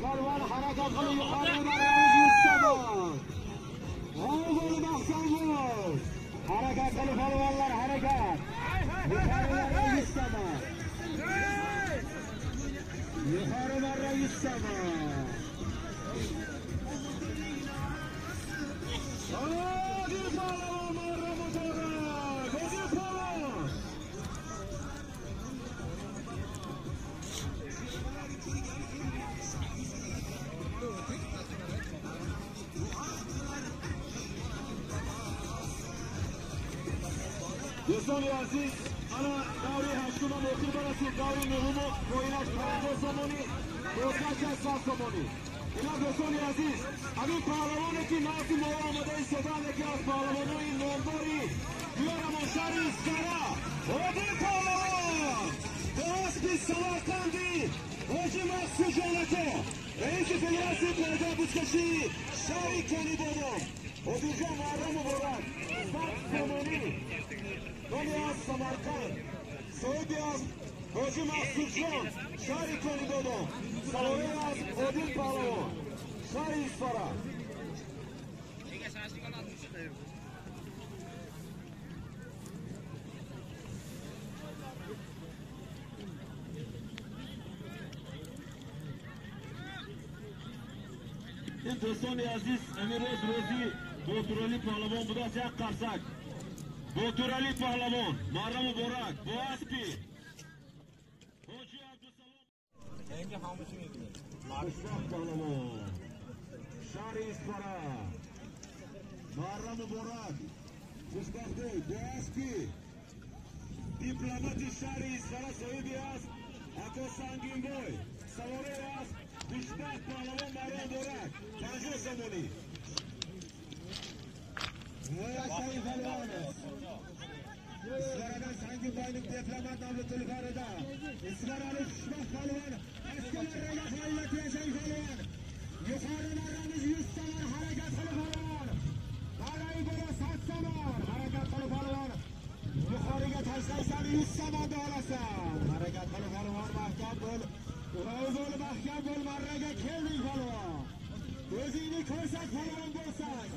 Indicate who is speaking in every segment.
Speaker 1: Balvan harakat qilib yuqoridan yuzsadan. O'g'il maqsadlar. Harakat qilib balvanlar harakat. Yuqoridan yuzsadan. Yuqoridan yuzsadan. Do'stlar aziz, ana davriy hashima mo'qir barasi davriy muhimi o'ynash paranjoz zamoni, do'stlar zamoni. Ina do'stlar aziz, amin pahlavoni ki nafi mo'amada istodane ki az pahlavoni nomdori Yuramon Shari Sara. Odil pahlavon. Do'stlar Samarqandi, Hoji Maqsud Jonati. Reisi federatsiya payda buzkashi Shari Kanibodon. Odiljon Muharram Muborak. Zamoni. Doniaz Samarkand, So'ydiaz, Hoji Maqsudjon, Shari Kanibodon, Saloyaz, Odil Pahlavon, Shari Isfara. Do'stoni aziz, Amiroz Ro'zi, Boturali Pahlavon budajak qarsak. Boturali Pahlavon, Muharram Muborak, Boaspi. Hoji Abdusalom. Yangi hamushiga keldi. Marshal Pahlavon. Shari Isfara. Muharram Muborak. Xushbaxti, Boaspi. Diplomati Shari Isfara So'ydiaz, Ako Sanginboy, Savoreyaz, Xushbaxt Pahlavon Muharram Muborak. Tanjir Zamoni. İsfaradan Sanginboyning diplomat nomli Tulg'orida. Isfarali Xushbaxt Pahlavon, askarlarga faoliyat yashay Pahlavon. Yuqori marramiz 100 samar harakat qilib Pahlavon. Balay bo'la 100 samar harakat qilib Pahlavon. Yuqoriga tashlaysan 100 samarda olasan. Harakat qilib Pahlavon, mahkam bo'l. Bo'l mahkam bo'l, marraga kelding Pahlavon. O'zingni ko'rsat Pahlavon bo'lsan.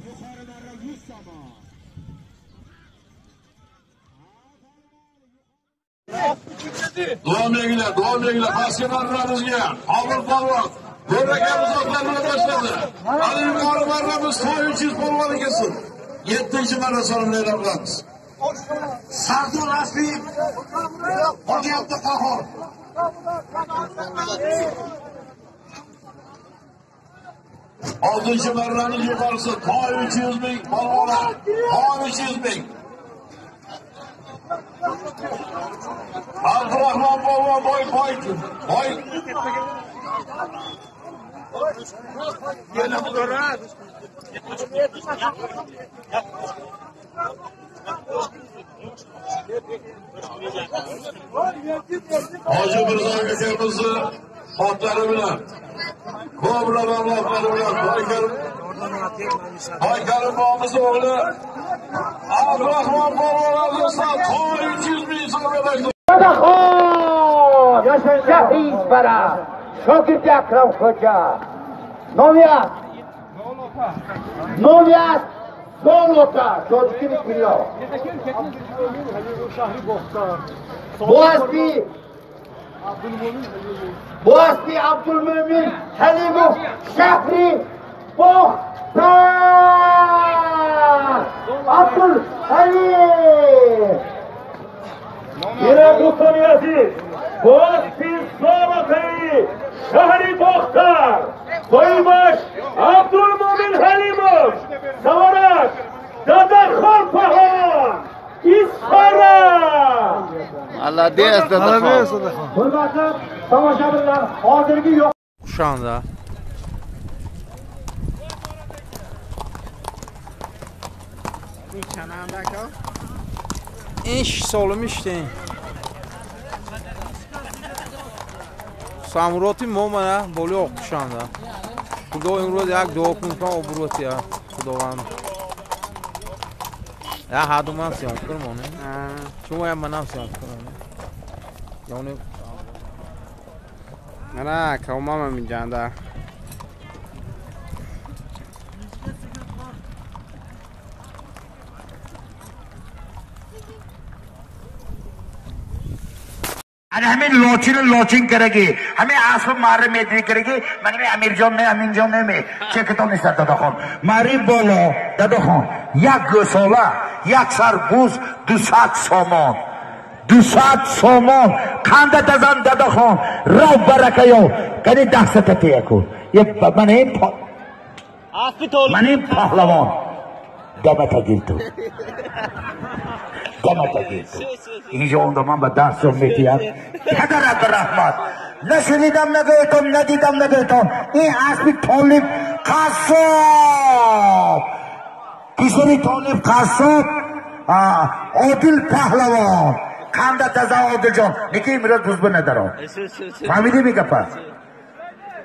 Speaker 1: Yuqori marra 100 samar.
Speaker 2: Duom eglar, pastga marramizga. Omil Pahlavon, ko'rrakamiz otlarni boshladi. Hali yuqori marramiz 300 polvon kelsin. 7-chi marra salomlaylar qilamiz. Sardor Rasmiyev, Hoji Abduqahhor. Oltinchi marramiz yuqorisi 300 ming polvonlar. 300 ming. Abdurahmon Polvon boy. Yana ko'rat. Hoji Mirzo akamizni xotlari bilan, ko'plab avlodlari bilan Baykarim bobomizni o'g'li Abdurahmon Polvon azizlar 300 ming so'm
Speaker 3: Shari Isfara, Shokir Akram Xo'ja, Nomiyat, Zo'rloqa, Sho'dikir Billo, Boaspi Abdulmo'min Halimov, Shahri Bo'xtar, Abdul Halim.
Speaker 4: Yine Do'stoni aziz, Boaspi Zo'rloqa, Shahri Bo'xtar, Qo'ybosh Abdulmo'min Halimov, Savorak, Dadaxon Pahlavon, Isfara.
Speaker 5: Молодец, Dadaxon.
Speaker 3: Hurmatli tomoshabinlar, hozirgi yo'q.
Speaker 5: Qushonda. İş solmuştu. Samurati momana boli o'qishanda. Xudo imroz yak do'qindan obrot ya. Xudovand. Ya haduman siyam qilmoni. Shuma ham manam siyam qilmoni. Yani نه کامم هم اینجا ده
Speaker 1: हमें लॉचिंग करेगी हमें आंसू मारे मेदरी करेगी मैंने में अमीर जॉन ने में चेक तो नहीं सकता देखो मारी बोलो देखो एक गोसोला एक सरबूज दूसात सोमोन खांदा तजान देखो राव बरकायो कहीं दाख सकते हैं को ये मने पहलवान दमता गिरतो اینجا اون با دست میتیاد پدر عبدالرحمن نشنیدم نگهتون ندیدم نگهتون این اسبی طالب قصاب پیشوری طالب قصاب عادل پهلوان خنده تازه عادل جان نکی میراد روز به ندارم فهمیدی میگه پس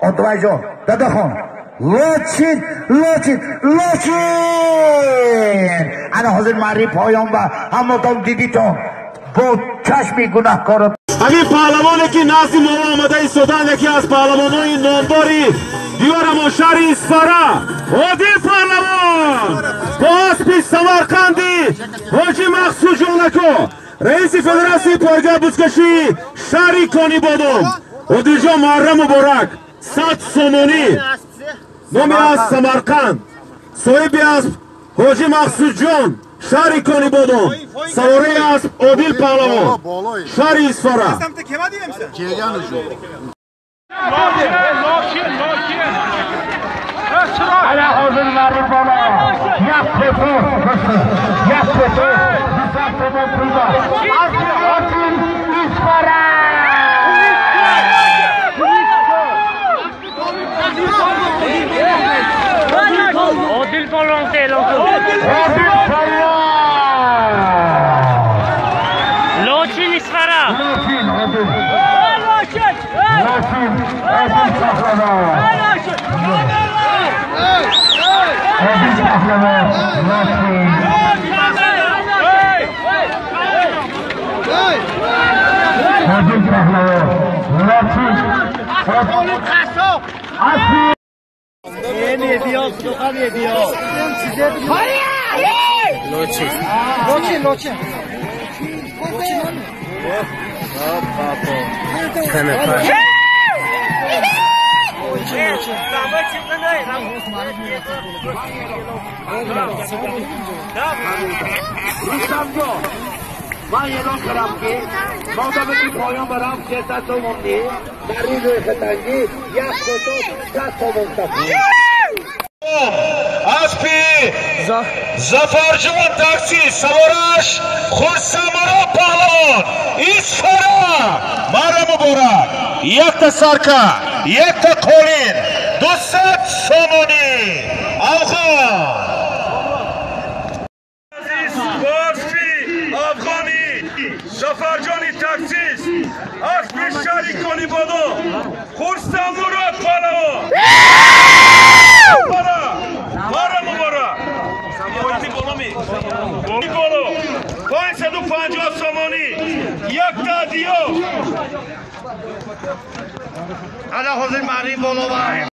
Speaker 1: عادل جان دادا خان لوچین انا حاضر معری پایان با همتون دیدیتون با چشمی گناهکار
Speaker 4: همین پهلوانی که نازی مولا آمده سودان یکی از پهلوانای نامداری دیوار شهر اصفهان عادل پهلوان با اسب سمرقندی حاجی مقصود جانکو رئیس فدراسیون پایگاه بزکشی شهر کانی بادم عادل جان محرم مبارک 100 سومانی نامی از سمرقند صاحب اسب حاجی مقصود جان شهر کانی بادم سواره اسب عادل پهلوان شهر اصفهان
Speaker 1: على حوض المعرفة
Speaker 6: عادل پهلوان سے لوچین اصفهان
Speaker 1: من اعلام کردم که مادامی پایان برام 600 تومان دی در روز ختنگی یک خطاب 100 تومان تفید
Speaker 4: اسبی زفرجان تاکسی سوارش خورسمرا پهلوان اصفهان مرا مبارک یک تا سرکه یک تا قولین 200 سومانی افغان زفرجانی تاکسیس اسبی شهر کانی بادم خورسمرا پهلوان مرا مبارک بالا 550 سومانی یک تا دیو
Speaker 1: على حوض المعرفة